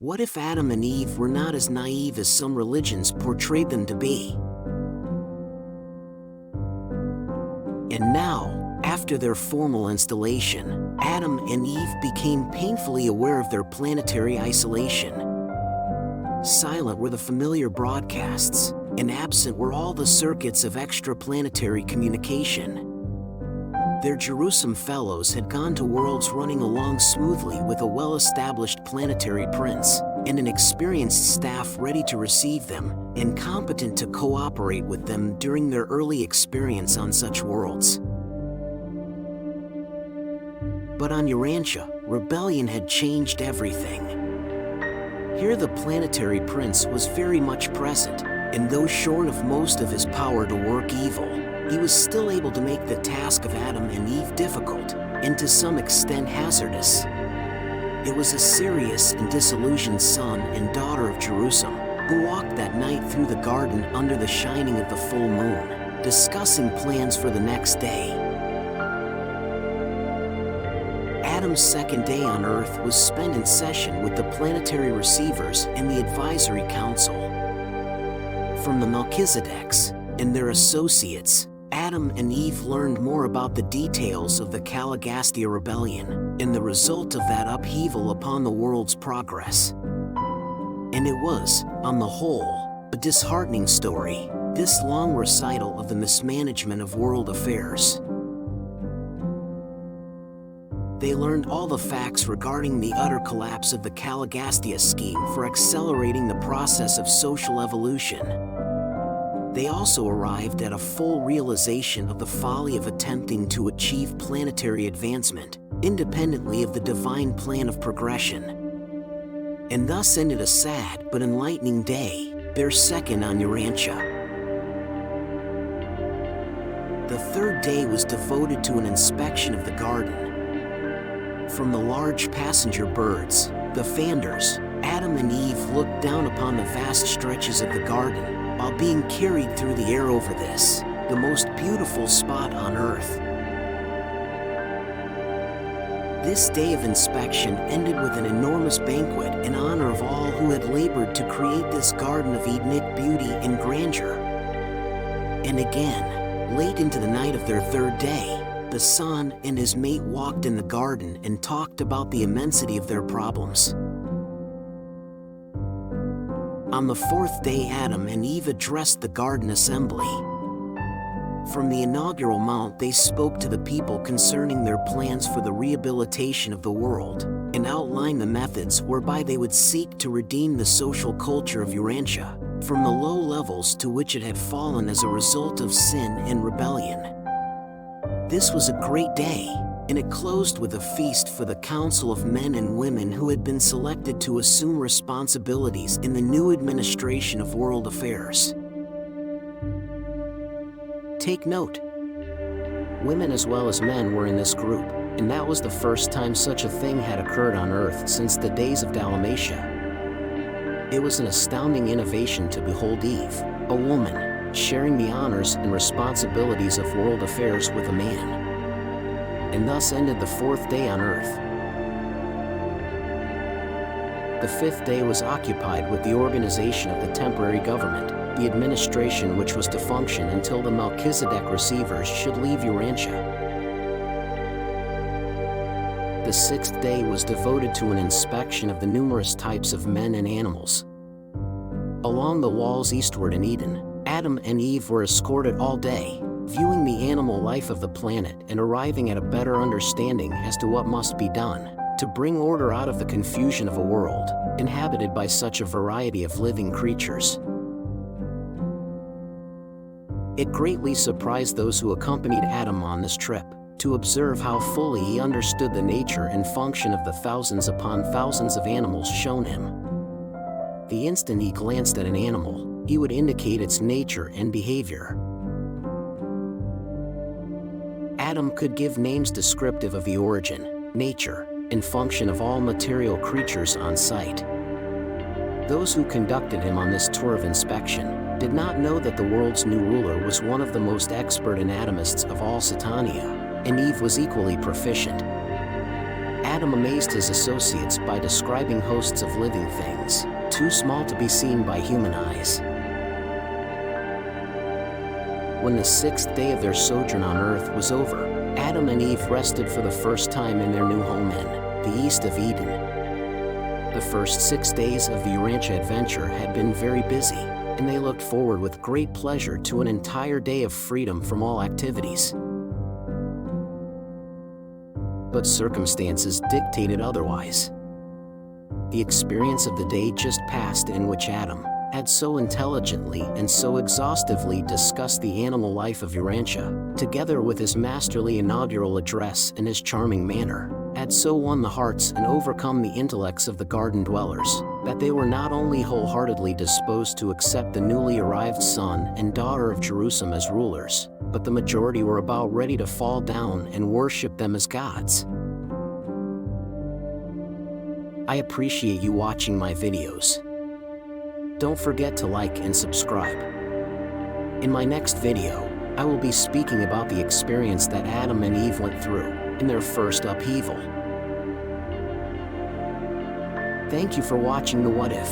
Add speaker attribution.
Speaker 1: What if Adam and Eve were not as naive as some religions portrayed them to be? And now, after their formal installation, Adam and Eve became painfully aware of their planetary isolation. Silent were the familiar broadcasts, and absent were all the circuits of extraplanetary communication. Their Jerusalem fellows had gone to worlds running along smoothly with a well-established planetary prince, and an experienced staff ready to receive them, and competent to cooperate with them during their early experience on such worlds. But on Urantia, rebellion had changed everything. Here the planetary prince was very much present, and though shorn of most of his power to work evil, he was still able to make the task of Adam and Eve difficult, and to some extent hazardous. It was a serious and disillusioned son and daughter of Jerusalem who walked that night through the garden under the shining of the full moon, discussing plans for the next day. Adam's second day on Earth was spent in session with the planetary receivers and the advisory council. From the Melchizedeks and their associates, Adam and Eve learned more about the details of the Caligastia rebellion and the result of that upheaval upon the world's progress. And it was, on the whole, a disheartening story, this long recital of the mismanagement of world affairs. They learned all the facts regarding the utter collapse of the Caligastia scheme for accelerating the process of social evolution. They also arrived at a full realization of the folly of attempting to achieve planetary advancement, independently of the divine plan of progression. And thus ended a sad but enlightening day, their second on Urantia. The third day was devoted to an inspection of the garden. From the large passenger birds, the fanders, Adam and Eve looked down upon the vast stretches of the garden, while being carried through the air over this, the most beautiful spot on Earth. This day of inspection ended with an enormous banquet in honor of all who had labored to create this garden of Edenic beauty and grandeur. And again, late into the night of their third day, the son and his mate walked in the garden and talked about the immensity of their problems. On the fourth day, Adam and Eve addressed the garden assembly. From the inaugural mount, they spoke to the people concerning their plans for the rehabilitation of the world, and outlined the methods whereby they would seek to redeem the social culture of Urantia from the low levels to which it had fallen as a result of sin and rebellion. This was a great day, and it closed with a feast for the council of men and women who had been selected to assume responsibilities in the new administration of world affairs. Take note. Women as well as men were in this group, and that was the first time such a thing had occurred on Earth since the days of Dalmatia. It was an astounding innovation to behold Eve, a woman, sharing the honors and responsibilities of world affairs with a man. And thus ended the fourth day on Earth. The fifth day was occupied with the organization of the temporary government, the administration which was to function until the Melchizedek receivers should leave Urantia. The sixth day was devoted to an inspection of the numerous types of men and animals. Along the walls eastward in Eden, Adam and Eve were escorted all day, viewing the animal life of the planet and arriving at a better understanding as to what must be done to bring order out of the confusion of a world inhabited by such a variety of living creatures. It greatly surprised those who accompanied Adam on this trip to observe how fully he understood the nature and function of the thousands upon thousands of animals shown him. The instant he glanced at an animal, he would indicate its nature and behavior. Adam could give names descriptive of the origin, nature, and function of all material creatures on sight. Those who conducted him on this tour of inspection did not know that the world's new ruler was one of the most expert anatomists of all Satania, and Eve was equally proficient. Adam amazed his associates by describing hosts of living things, too small to be seen by human eyes. When the sixth day of their sojourn on earth was over, Adam and Eve rested for the first time in their new home in the east of Eden. The first 6 days of the Urantia adventure had been very busy, and they looked forward with great pleasure to an entire day of freedom from all activities. But circumstances dictated otherwise. The experience of the day just passed in which Adam had so intelligently and so exhaustively discussed the animal life of Urantia, together with his masterly inaugural address and his charming manner, had so won the hearts and overcome the intellects of the garden dwellers, that they were not only wholeheartedly disposed to accept the newly arrived son and daughter of Jerusalem as rulers, but the majority were about ready to fall down and worship them as gods. I appreciate you watching my videos. Don't forget to like and subscribe. In my next video, I will be speaking about the experience that Adam and Eve went through in their first upheaval. Thank you for watching The What If.